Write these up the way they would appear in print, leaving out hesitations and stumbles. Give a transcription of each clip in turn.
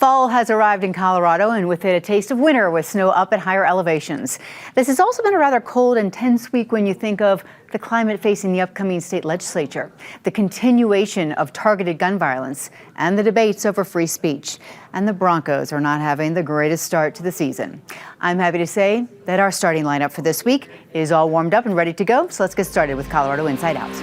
Fall has arrived in Colorado, and with it a taste of winter with snow up at higher elevations. This has also been a rather cold and tense week when you think of the climate facing the upcoming state legislature, the continuation of targeted gun violence, and the debates over free speech. And the Broncos are not having the greatest start to the season. I'm happy to say that our starting lineup for this week is all warmed up and ready to go. So let's get started with Colorado Inside Out.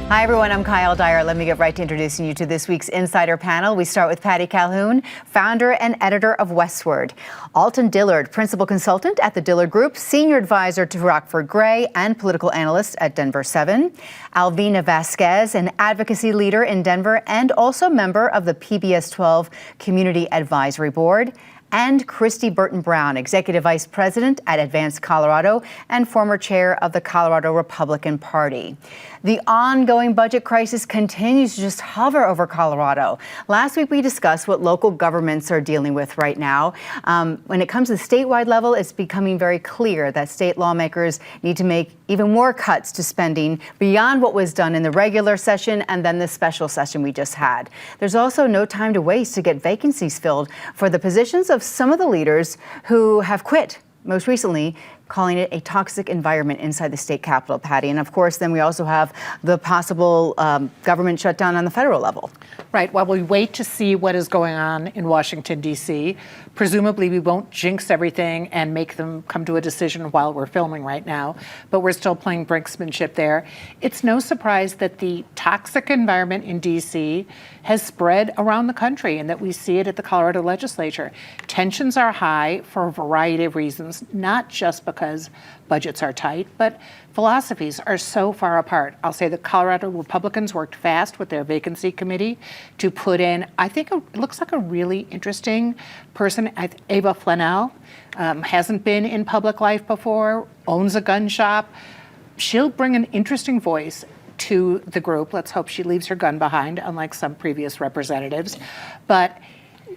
Hi, everyone. I'm Kyle Dyer. Let me get right to introducing you to this week's Insider panel. We start with Patty Calhoun, founder and editor of Westward. Alton Dillard, principal consultant at the Dillard Group, senior advisor to Rockford Gray, and political analyst at Denver 7. Alvina Vasquez, an advocacy leader in Denver and also member of the PBS 12 Community Advisory Board. And Christy Burton Brown, executive vice president at Advanced Colorado and former chair of the Colorado Republican Party. The ongoing budget crisis continues to just hover over Colorado. Last week, we discussed what local governments are dealing with right now. When it comes to the statewide level, it's becoming very clear that state lawmakers need to make even more cuts to spending beyond what was done in the regular session and then the special session we just had. There's also no time to waste to get vacancies filled for the positions of some of the leaders who have quit, most recently calling it a toxic environment inside the state capitol, Patty. And of course, then we also have the possible government shutdown on the federal level. Right. While we wait to see what is going on in Washington, D.C., presumably we won't jinx everything and make them come to a decision while we're filming right now, but we're still playing brinksmanship there. It's no surprise that the toxic environment in D.C. has spread around the country and that we see it at the Colorado legislature. Tensions are high for a variety of reasons, not just because budgets are tight, but philosophies are so far apart. I'll say the Colorado Republicans worked fast with their vacancy committee to put in, I think it looks like a really interesting person, Ava Flanell, hasn't been in public life before, owns a gun shop. She'll bring an interesting voice to the group. Let's hope she leaves her gun behind, unlike some previous representatives. But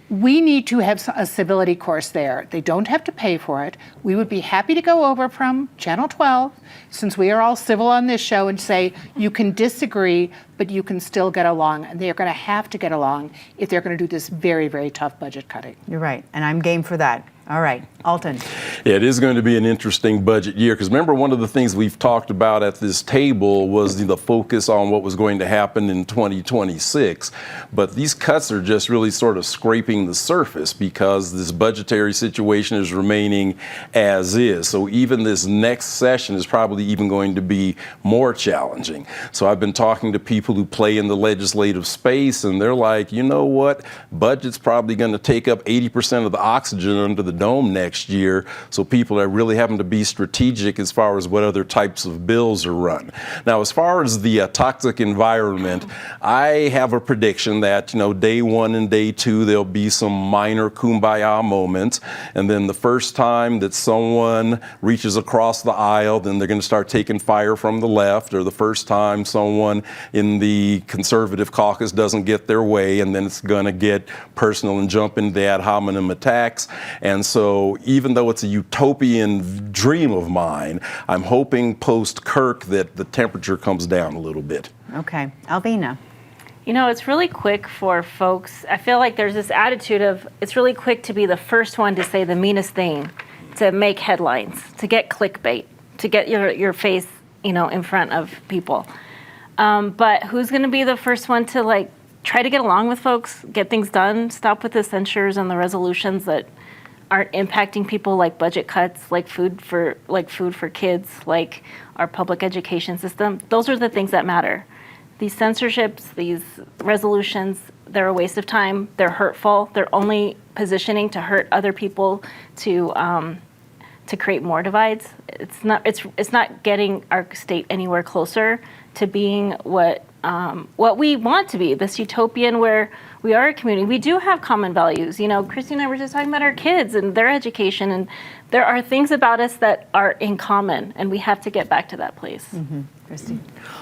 we need to have a civility course there. They don't have to pay for it. We would be happy to go over from Channel 12, since we are all civil on this show, and say you can disagree, but you can still get along. And they are going to have to get along if they're going to do this very, very tough budget cutting. You're right, and I'm game for that. All right, Alton. Yeah, it is going to be an interesting budget year because remember, one of the things we've talked about at this table was the focus on what was going to happen in 2026. But these cuts are just really sort of scraping the surface because this budgetary situation is remaining as is. So even this next session is probably even going to be more challenging. So I've been talking to people who play in the legislative space, and they're like, you know what? Budget's probably going to take up 80% of the oxygen under the dome next year, so people are really having to be strategic as far as what other types of bills are run. Now, as far as the toxic environment, I have a prediction that, day one and day two, there'll be some minor kumbaya moments, and then the first time that someone reaches across the aisle, then they're going to start taking fire from the left, or the first time someone in the conservative caucus doesn't get their way, and then it's going to get personal and jump into ad hominem attacks. And so even though it's a utopian dream of mine, I'm hoping post-Kirk that the temperature comes down a little bit. Okay. Alvina. It's really quick for folks. I feel like there's this attitude of it's really quick to be the first one to say the meanest thing, to make headlines, to get clickbait, to get your face, in front of people. But who's going to be the first one to try to get along with folks, get things done, stop with the censures and the resolutions that aren't impacting people, like budget cuts, like food for kids, like our public education system? Those are the things that matter. These censorships, these resolutions, they're a waste of time. They're hurtful. They're only positioning to hurt other people, to create more divides. It's not getting our state anywhere closer to being what we want to be, this utopian where we are a community. We do have common values. Christy and I were just talking about our kids and their education, and there are things about us that are in common, and we have to get back to that place. Mm-hmm. Christy?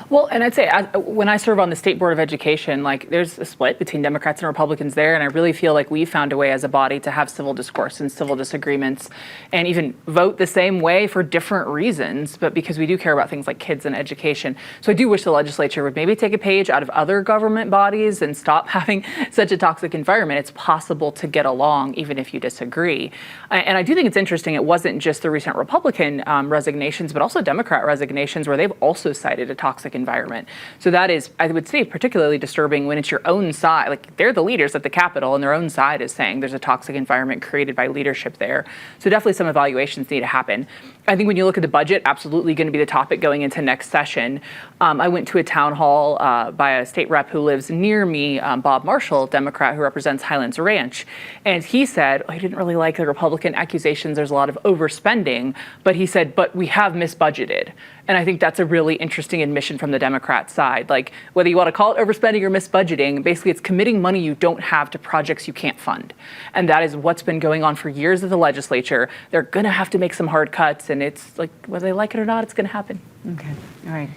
Well, and I'd say when I serve on the State Board of Education, like there's a split between Democrats and Republicans there, and I really feel like we found a way as a body to have civil discourse and civil disagreements and even vote the same way for different reasons, but because we do care about things like kids and education. So I do wish the legislature would maybe take a page out of other government bodies and stop having such a toxic environment. It's possible to get along even if you disagree. And I do think it's interesting, it wasn't just the recent Republican resignations, but also Democrat resignations where they've also cited a toxic environment. So that is, I would say, particularly disturbing when it's your own side. Like they're the leaders at the Capitol and their own side is saying there's a toxic environment created by leadership there. So definitely some evaluations need to happen. I think when you look at the budget, absolutely going to be the topic going into next session. I went to a town hall by a state rep who lives near me, Bob Marshall, Democrat who represents Highlands Ranch. And he said, he didn't really like the Republican accusations. There's a lot of overspending, but he said, but we have misbudgeted. And I think that's a really interesting admission from the Democrat side. Like whether you want to call it overspending or misbudgeting, basically it's committing money you don't have to projects you can't fund. And that is what's been going on for years at the legislature. They're going to have to make some hard cuts, and it's like whether they like it or not, it's going to happen. Okay, all right.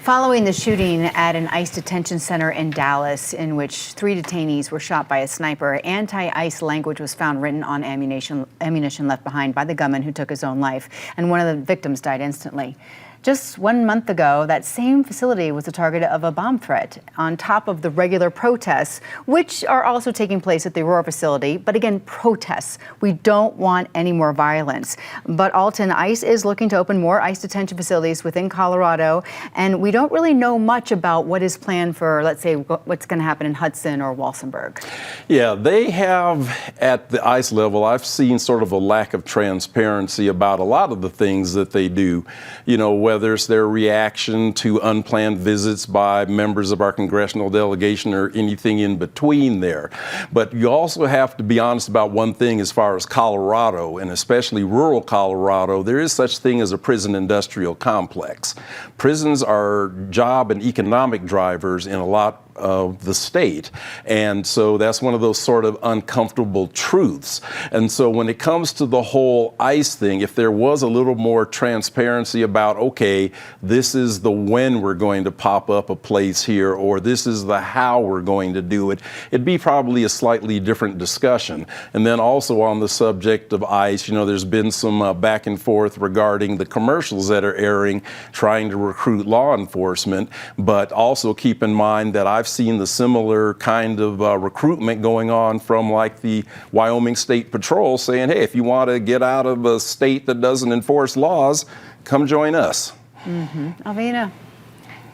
Following the shooting at an ICE detention center in Dallas, in which 3 detainees were shot by a sniper, anti-ICE language was found written on ammunition left behind by the gunman who took his own life, and one of the victims died instantly. Just 1 month ago, that same facility was the target of a bomb threat on top of the regular protests, which are also taking place at the Aurora facility. But again, protests. We don't want any more violence. But Alton, ICE is looking to open more ICE detention facilities within Colorado. And we don't really know much about what is planned for, let's say, what's going to happen in Hudson or Walsenburg. Yeah, they have at the ICE level, I've seen sort of a lack of transparency about a lot of the things that they do. You know, whether it's their reaction to unplanned visits by members of our congressional delegation or anything in between there. But you also have to be honest about one thing as far as Colorado, and especially rural Colorado, there is such thing as a prison industrial complex. Prisons are job and economic drivers in a lot of the state. And so that's one of those sort of uncomfortable truths. And so when it comes to the whole ICE thing, if there was a little more transparency about, okay, this is the when we're going to pop up a place here, or this is the how we're going to do it, it'd be probably a slightly different discussion. And then also on the subject of ICE, you know, there's been some back and forth regarding the commercials that are airing, trying to recruit law enforcement, but also keep in mind that I've seen the similar kind of recruitment going on from like the Wyoming State Patrol saying, hey, if you want to get out of a state that doesn't enforce laws, come join us. Alvina?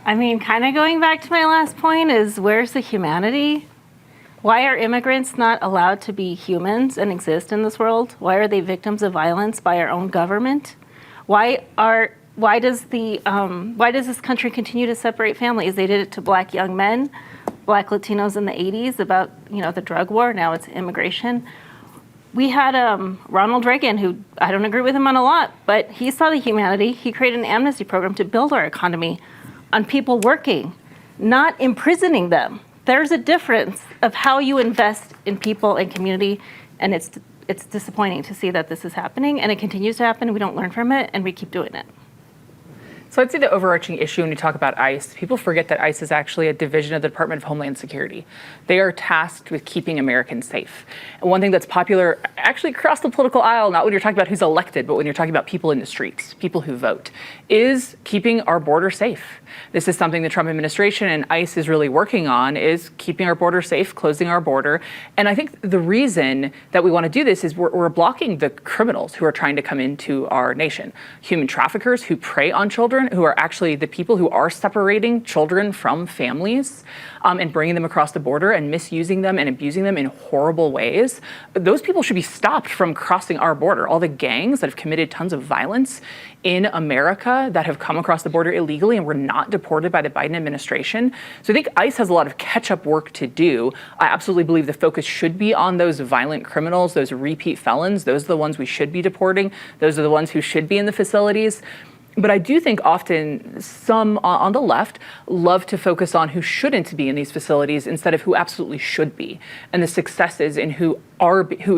I mean, kind of going back to my last point is where's the humanity? Why are immigrants not allowed to be humans and exist in this world? Why are they victims of violence by our own government? Why does this country continue to separate families? They did it to black young men, black Latinos in the 80s about, the drug war. Now it's immigration. We had Ronald Reagan, who I don't agree with him on a lot, but he saw the humanity. He created an amnesty program to build our economy on people working, not imprisoning them. There's a difference of how you invest in people and community, and it's disappointing to see that this is happening, and it continues to happen. We don't learn from it, and we keep doing it. So I'd say the overarching issue when you talk about ICE, people forget that ICE is actually a division of the Department of Homeland Security. They are tasked with keeping Americans safe. And one thing that's popular actually across the political aisle, not when you're talking about who's elected, but when you're talking about people in the streets, people who vote, is keeping our border safe. This is something the Trump administration and ICE is really working on, is keeping our border safe, closing our border. And I think the reason that we want to do this is we're blocking the criminals who are trying to come into our nation. Human traffickers who prey on children, who are actually the people who are separating children from families and bringing them across the border and misusing them and abusing them in horrible ways. Those people should be stopped from crossing our border. All the gangs that have committed tons of violence in America that have come across the border illegally and were not deported by the Biden administration. So I think ICE has a lot of catch-up work to do. I absolutely believe the focus should be on those violent criminals, those repeat felons. Those are the ones we should be deporting. Those are the ones who should be in the facilities. But I do think often some on the left love to focus on who shouldn't be in these facilities instead of who absolutely should be, and the successes in who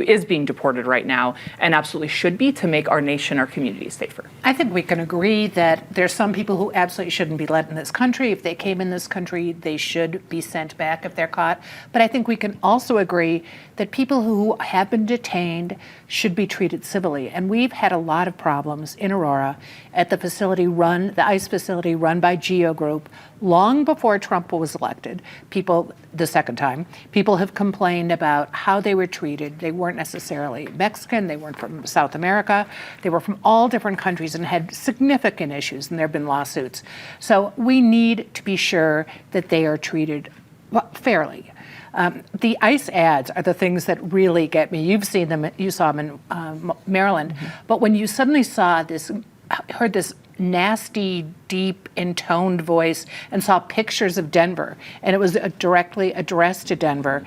is being deported right now and absolutely should be to make our nation, our communities safer. I think we can agree that there's some people who absolutely shouldn't be let in this country. If they came in this country, they should be sent back if they're caught. But I think we can also agree that people who have been detained should be treated civilly. And we've had a lot of problems in Aurora at the the ICE facility run by Geo Group, long before Trump was elected. The second time, people have complained about how they were treated. They weren't necessarily Mexican, they weren't from South America, they were from all different countries and had significant issues, and there have been lawsuits. So we need to be sure that they are treated fairly. The ICE ads are the things that really get me. You've seen them, you saw them in Maryland, but when you suddenly heard this nasty, deep, intoned voice and saw pictures of Denver, and it was directly addressed to Denver,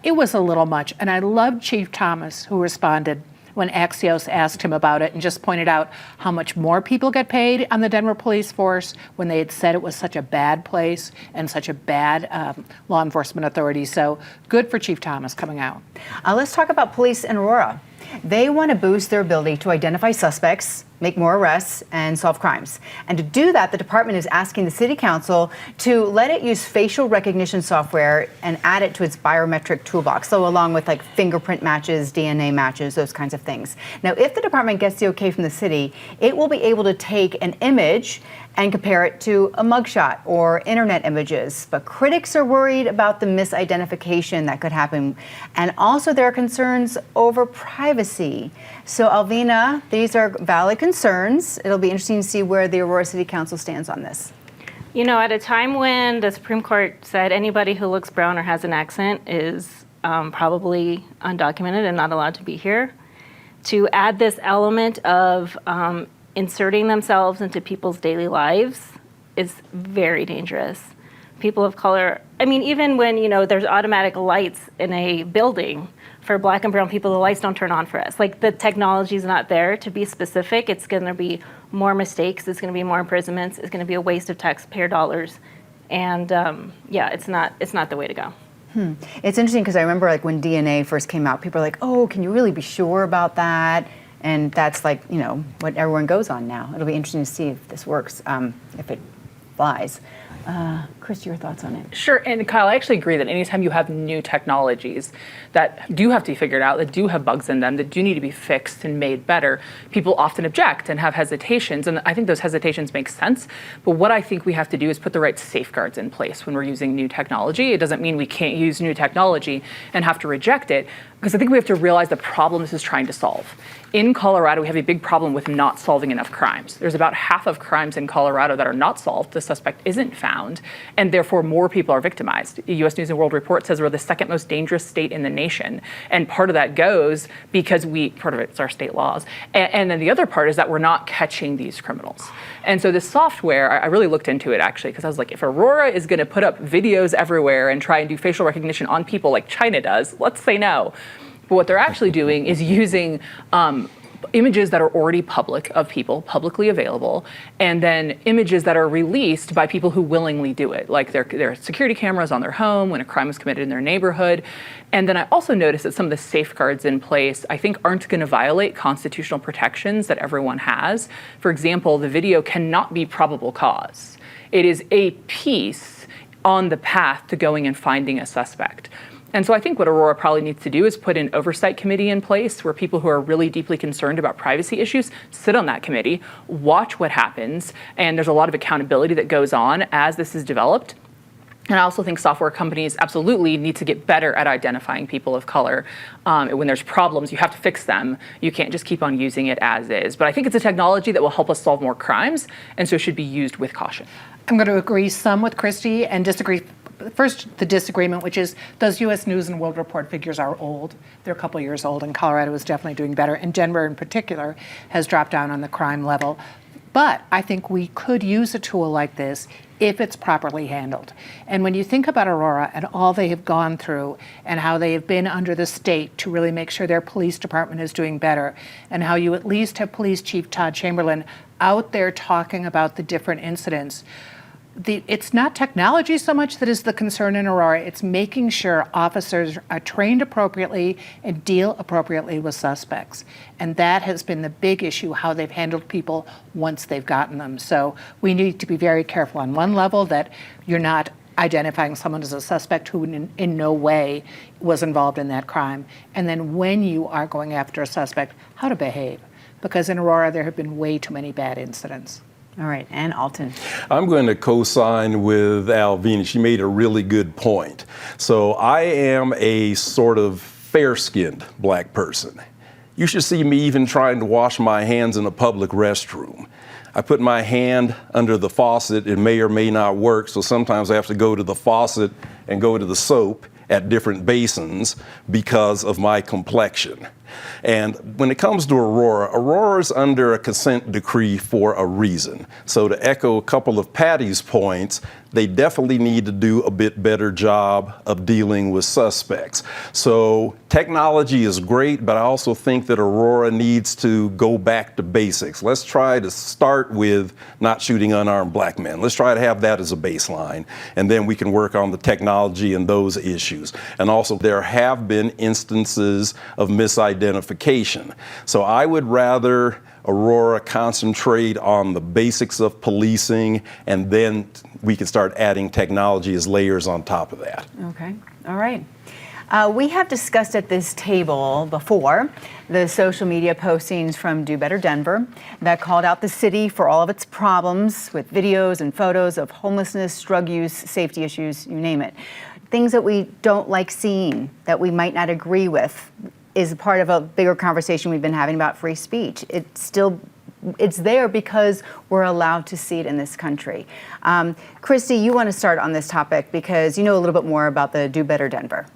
it was a little much. And I loved Chief Thomas, who responded when Axios asked him about it and just pointed out how much more people get paid on the Denver police force when they had said it was such a bad place and such a bad law enforcement authority. So good for Chief Thomas coming out. Let's talk about police in Aurora. They want to boost their ability to identify suspects, make more arrests, and solve crimes. And to do that, the department is asking the city council to let it use facial recognition software and add it to its biometric toolbox. So along with like fingerprint matches, DNA matches, those kinds of things. Now, if the department gets the okay from the city, it will be able to take an image and compare it to a mugshot or internet images. But critics are worried about the misidentification that could happen. And also there are concerns over privacy. So Alvina, these are valid concerns. It'll be interesting to see where the Aurora City Council stands on this. You know, at a time when the Supreme Court said anybody who looks brown or has an accent is probably undocumented and not allowed to be here, to add this element of inserting themselves into people's daily lives is very dangerous. People of color, I mean, even when, there's automatic lights in a building for Black and brown people, the lights don't turn on for us. Like, the technology is not there. To be specific, it's going to be more mistakes, it's going to be more imprisonments, it's going to be a waste of taxpayer dollars. And it's not the way to go. It's interesting because I remember like when DNA first came out, people are like, oh, can you really be sure about that? And that's like, what everyone goes on now. It'll be interesting to see if this works, if it flies. Christy, your thoughts on it? Sure, and Kyle, I actually agree that anytime you have new technologies that do have to be figured out, that do have bugs in them, that do need to be fixed and made better, people often object and have hesitations, and I think those hesitations make sense. But what I think we have to do is put the right safeguards in place when we're using new technology. It doesn't mean we can't use new technology and have to reject it, because I think we have to realize the problem this is trying to solve. In Colorado, we have a big problem with not solving enough crimes. There's about half of crimes in Colorado that are not solved. The suspect isn't found, and therefore more people are victimized. The U.S. News & World Report says we're the second most dangerous state in the nation, and part of that goes because part of it's our state laws, and then the other part is that we're not catching these criminals. And so this software, I really looked into it actually, because I was like, if Aurora is going to put up videos everywhere and try and do facial recognition on people like China does, let's say no. But what they're actually doing is using images that are already public of people, publicly available, and then images that are released by people who willingly do it, like their security cameras on their home when a crime was committed in their neighborhood. And then I also noticed that some of the safeguards in place, I think, aren't going to violate constitutional protections that everyone has. For example, the video cannot be probable cause. It is a piece on the path to going and finding a suspect. And so I think what Aurora probably needs to do is put an oversight committee in place where people who are really deeply concerned about privacy issues sit on that committee, watch what happens, and there's a lot of accountability that goes on as this is developed. And I also think software companies absolutely need to get better at identifying people of color. When there's problems, you have to fix them. You can't just keep on using it as is. But I think it's a technology that will help us solve more crimes, and so it should be used with caution. I'm going to agree some with Christy and disagree. First, the disagreement, which is those U.S. News and World Report figures are old. They're a couple of years old, and Colorado is definitely doing better. And Denver, in particular, has dropped down on the crime level. But I think we could use a tool like this if it's properly handled. And when you think about Aurora and all they have gone through and how they have been under the state to really make sure their police department is doing better, and how you at least have Police Chief Todd Chamberlain out there talking about the different incidents. It's not technology so much that is the concern in Aurora, it's making sure officers are trained appropriately and deal appropriately with suspects. And that has been the big issue, how they've handled people once they've gotten them. So we need to be very careful on one level that you're not identifying someone as a suspect who in no way was involved in that crime. And then when you are going after a suspect, how to behave. Because in Aurora, there have been way too many bad incidents. All right, and Alton. I'm going to co-sign with Alvina. She made a really good point. So I am a sort of fair-skinned black person. You should see me even trying to wash my hands in a public restroom. I put my hand under the faucet. It may or may not work, so sometimes I have to go to the faucet and go to the soap at different basins because of my complexion. And when it comes to Aurora, Aurora's under a consent decree for a reason. So to echo a couple of Patty's points, they definitely need to do a bit better job of dealing with suspects. So technology is great, but I also think that Aurora needs to go back to basics. Let's try to start with not shooting unarmed black men. Let's try to have that as a baseline, and then we can work on the technology and those issues. And also, there have been instances of misidentification. So I would rather Aurora concentrate on the basics of policing, and then we can start adding technology as layers on top of that. Okay, all right. We have discussed at this table before the social media postings from Do Better Denver that called out the city for all of its problems with videos and photos of homelessness, drug use, safety issues, you name it. Things that we don't like seeing, that we might not agree with, is part of a bigger conversation we've been having about free speech. It's there because we're allowed to see it in this country. Christy, you want to start on this topic because you know a little bit more about the Do Better Denver.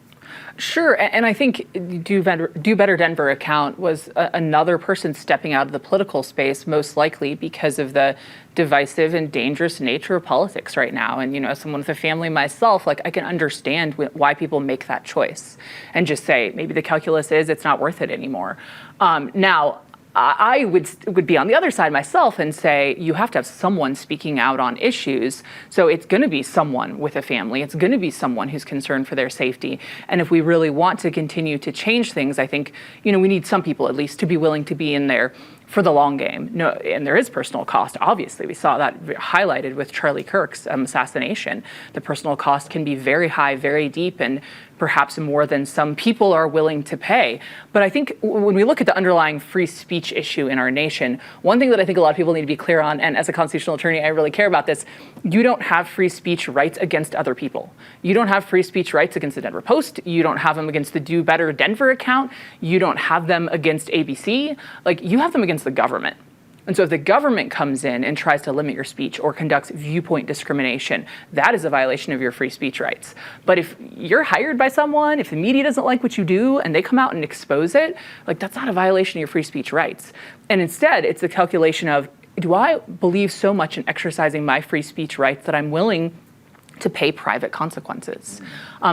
Sure, and I think Do Better Denver account was another person stepping out of the political space, most likely because of the divisive and dangerous nature of politics right now. And, you know, as someone with a family myself, like I can understand why people make that choice and just say, maybe the calculus is it's not worth it anymore. Now, I would be on the other side myself and say you have to have someone speaking out on issues. So it's going to be someone with a family. It's going to be someone who's concerned for their safety. And if we really want to continue to change things, I think, you know, we need some people at least to be willing to be in there for the long game. No, and there is personal cost. Obviously, we saw that highlighted with Charlie Kirk's assassination. The personal cost can be very high, very deep, and perhaps more than some people are willing to pay. But I think when we look at the underlying free speech issue in our nation, one thing that I think a lot of people need to be clear on, and as a constitutional attorney, I really care about this, you don't have free speech rights against other people. You don't have free speech rights against the Denver Post. You don't have them against the Do Better Denver account. You don't have them against ABC. Like, you have them against the government. And so if the government comes in and tries to limit your speech or conducts viewpoint discrimination, that is a violation of your free speech rights. But if you're hired by someone, if the media doesn't like what you do and they come out and expose it, like that's not a violation of your free speech rights. And instead, it's a calculation of, do I believe so much in exercising my free speech rights that I'm willing to pay private consequences?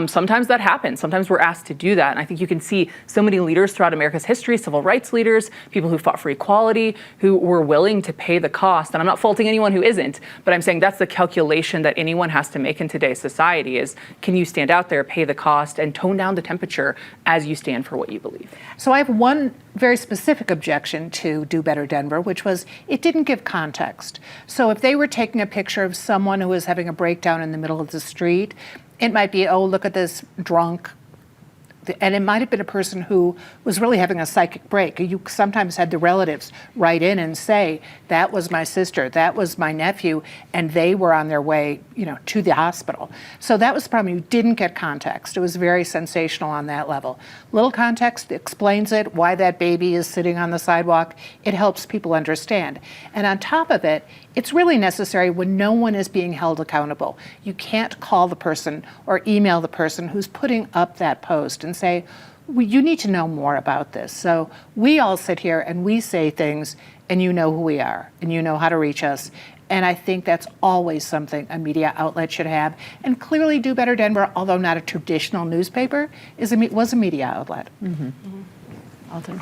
Sometimes that happens. Sometimes we're asked to do that. And I think you can see so many leaders throughout America's history, civil rights leaders, people who fought for equality, who were willing to pay the cost. And I'm not faulting anyone who isn't, but I'm saying that's the calculation that anyone has to make in today's society is, can you stand out there, pay the cost, and tone down the temperature as you stand for what you believe? So I have one very specific objection to Do Better Denver, which was it didn't give context. So if they were taking a picture of someone who was having a breakdown in the middle of the street, it might be, oh, look at this drunk. And it might have been a person who was really having a psychic break. You sometimes had the relatives write in and say, that was my sister, that was my nephew, and they were on their way, you know, to the hospital. So that was the problem. You didn't get context. It was very sensational on that level. Little context explains it, why that baby is sitting on the sidewalk. It helps people understand. And on top of it, it's really necessary when no one is being held accountable. You can't call the person or email the person who's putting up that post and say, well, you need to know more about this. So we all sit here and we say things, and you know who we are, and you know how to reach us. And I think that's always something a media outlet should have. And clearly Do Better Denver, although not a traditional newspaper, was a media outlet. Mm-hmm. Alton.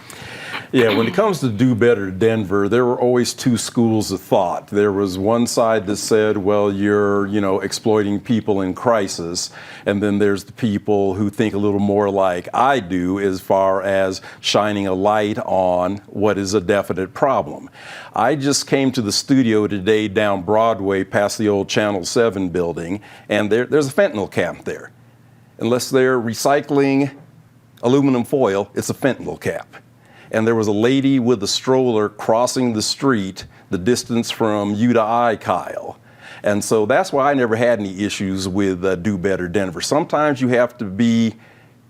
Yeah, when it comes to Do Better Denver, there were always two schools of thought. There was one side that said, well, you're, exploiting people in crisis. And then there's the people who think a little more like I do as far as shining a light on what is a definite problem. I just came to the studio today down Broadway past the old Channel 7 building, and there's a fentanyl cap there. Unless they're recycling aluminum foil, it's a fentanyl cap. And there was a lady with a stroller crossing the street, the distance from you to I, Kyle. And so that's why I never had any issues with Do Better Denver. Sometimes you have to be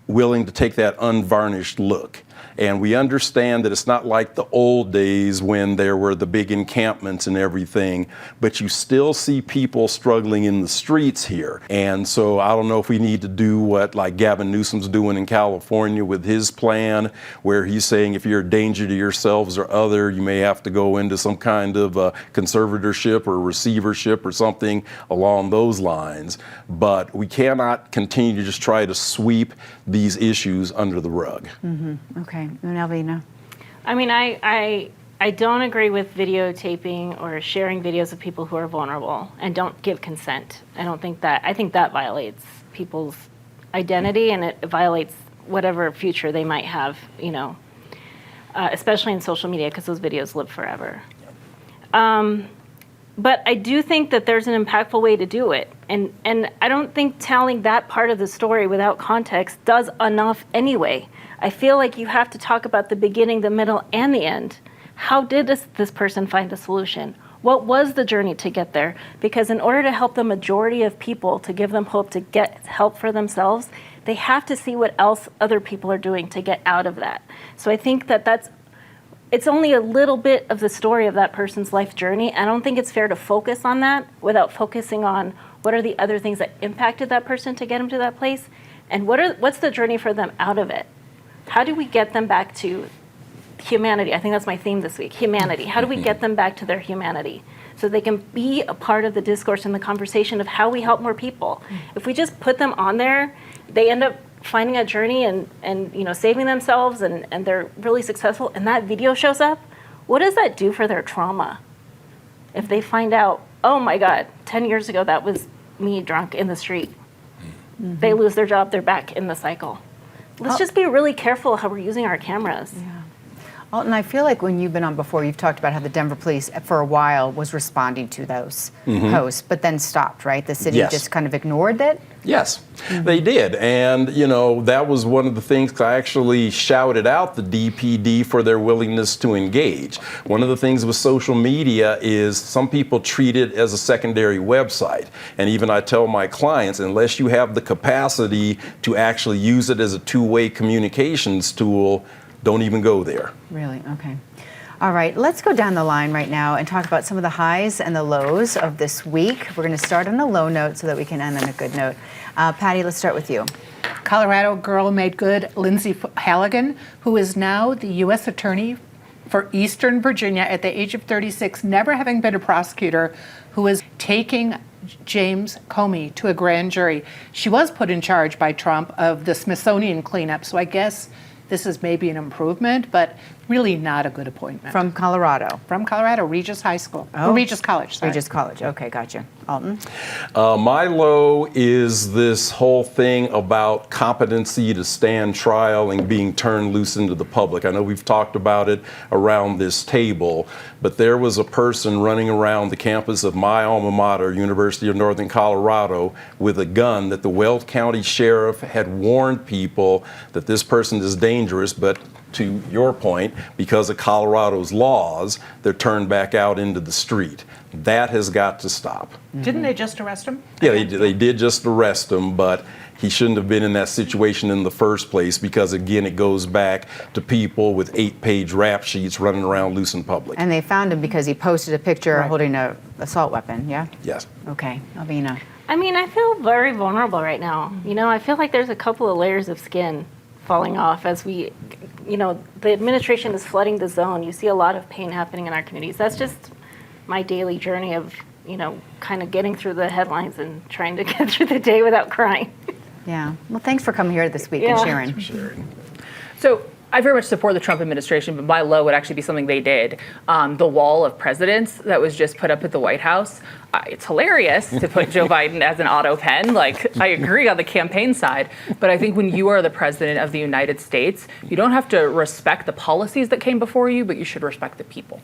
willing to take that unvarnished look. And we understand that it's not like the old days when there were the big encampments and everything, but you still see people struggling in the streets here. And so I don't know if we need to do what like Gavin Newsom's doing in California with his plan, where he's saying if you're a danger to yourselves or other, you may have to go into some kind of conservatorship or receivership or something along those lines. But we cannot continue to just try to sweep these issues under the rug. Okay, and Alvina. I mean, I don't agree with videotaping or sharing videos of people who are vulnerable and don't give consent. I think that violates people's identity, and it violates whatever future they might have, especially in social media, because those videos live forever. But I do think that there's an impactful way to do it. And I don't think telling that part of the story without context does enough anyway. I feel like you have to talk about the beginning, the middle, and the end. How did this person find a solution? What was the journey to get there? Because in order to help the majority of people, to give them hope to get help for themselves, they have to see what else other people are doing to get out of that. So I think it's only a little bit of the story of that person's life journey. I don't think it's fair to focus on that without focusing on what are the other things that impacted that person to get them to that place, and what's the journey for them out of it? How do we get them back to humanity? I think that's my theme this week, humanity. How do we get them back to their humanity so they can be a part of the discourse and the conversation of how we help more people? If we just put them on there, they end up finding a journey and saving themselves, and they're really successful, and that video shows up. What does that do for their trauma? If they find out, oh my God, 10 years ago that was me drunk in the street. They lose their job, they're back in the cycle. Let's just be really careful how we're using our cameras. Yeah. Alton, I feel like when you've been on before, you've talked about how the Denver police, for a while, was responding to those posts, but then stopped, right? The city just kind of ignored it? Yes, they did. And, that was one of the things I actually shouted out the DPD for their willingness to engage. One of the things with social media is some people treat it as a secondary website. And even I tell my clients, unless you have the capacity to actually use it as a two-way communications tool, don't even go there. Really? Okay. All right, let's go down the line right now and talk about some of the highs and the lows of this week. We're going to start on a low note so that we can end on a good note. Patty, let's start with you. Colorado girl made good, Lindsay Halligan, who is now the U.S. Attorney for Eastern Virginia at the age of 36, never having been a prosecutor, who is taking James Comey to a grand jury. She was put in charge by Trump of the Smithsonian cleanup, so I guess this is maybe an improvement, but really not a good appointment. From Colorado? From Colorado, Regis High School. Oh. Regis College, sorry. Regis College, okay, gotcha. Alton? My low is this whole thing about competency to stand trial and being turned loose into the public. I know we've talked about it around this table, but there was a person running around the campus of my alma mater, University of Northern Colorado, with a gun that the Weld County Sheriff had warned people that this person is dangerous, but to your point, because of Colorado's laws, they're turned back out into the street. That has got to stop. Didn't they just arrest him? Yeah, they did just arrest him, but he shouldn't have been in that situation in the first place because, again, it goes back to people with 8-page rap sheets running around loose in public. And they found him because he posted a picture holding an assault weapon, yeah? Yes. Okay, Alvina. I mean, I feel very vulnerable right now. I feel like there's a couple of layers of skin falling off as the administration is flooding the zone. You see a lot of pain happening in our communities. That's just my daily journey of, kind of getting through the headlines and trying to get through the day without crying. Yeah. Well, thanks for coming here this week and sharing. So I very much support the Trump administration, but my low would actually be something they did. The wall of presidents that was just put up at the White House. It's hilarious to put Joe Biden as an auto pen. Like, I agree on the campaign side, but I think when you are the president of the United States, you don't have to respect the policies that came before you, but you should respect the people.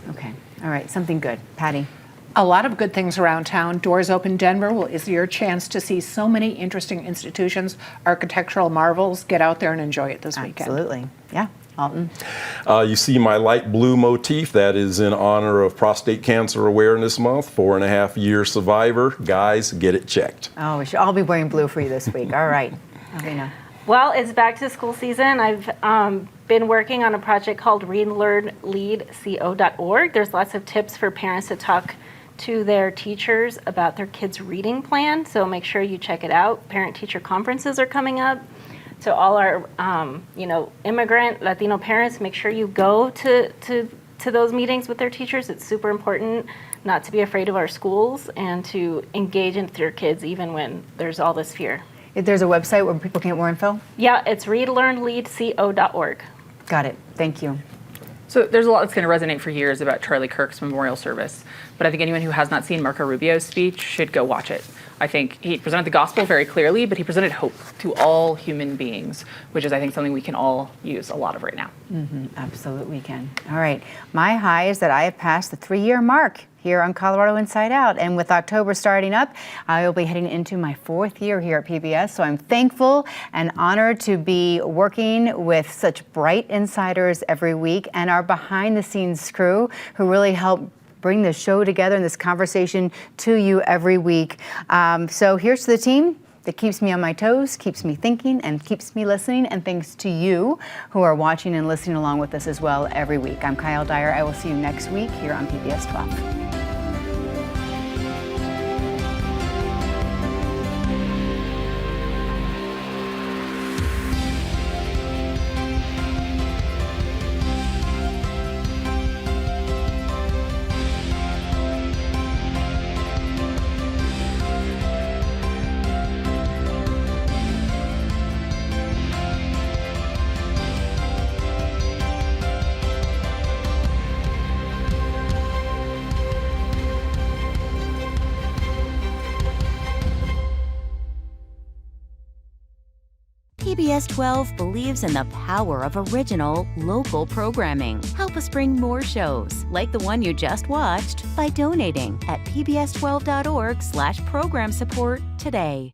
Okay. All right. Something good. Patty. A lot of good things around town. Doors Open Denver is your chance to see so many interesting institutions, architectural marvels. Get out there and enjoy it this weekend. Absolutely. Yeah. Alton. You see my light blue motif. That is in honor of Prostate Cancer Awareness Month. 4.5-year survivor. Guys, get it checked. Oh, we should all be wearing blue for you this week. All right. Alvina. Well, it's back to school season. I've been working on a project called readlearnleadco.org. There's lots of tips for parents to talk to their teachers about their kids' reading plan. So make sure you check it out. Parent-teacher conferences are coming up. So all our, immigrant Latino parents, make sure you go to those meetings with their teachers. It's super important not to be afraid of our schools and to engage with your kids even when there's all this fear. If there's a website where people can get more info? Yeah, it's readlearnleadco.org. Got it. Thank you. So there's a lot that's going to resonate for years about Charlie Kirk's memorial service, but I think anyone who has not seen Marco Rubio's speech should go watch it. I think he presented the gospel very clearly, but he presented hope to all human beings, which is, I think, something we can all use a lot of right now. Absolutely can. All right. My high is that I have passed the 3-year mark here on Colorado Inside Out. And with October starting up, I will be heading into my 4th year here at PBS. So I'm thankful and honored to be working with such bright insiders every week and our behind the scenes crew who really help bring the show together and this conversation to you every week. So here's to the team that keeps me on my toes, keeps me thinking, and keeps me listening. And thanks to you who are watching and listening along with us as well every week. I'm Kyle Dyer. I will see you next week here on PBS 12. PBS 12 believes in the power of original, local programming. Help us bring more shows, like the one you just watched, by donating at pbs12.org/program support today.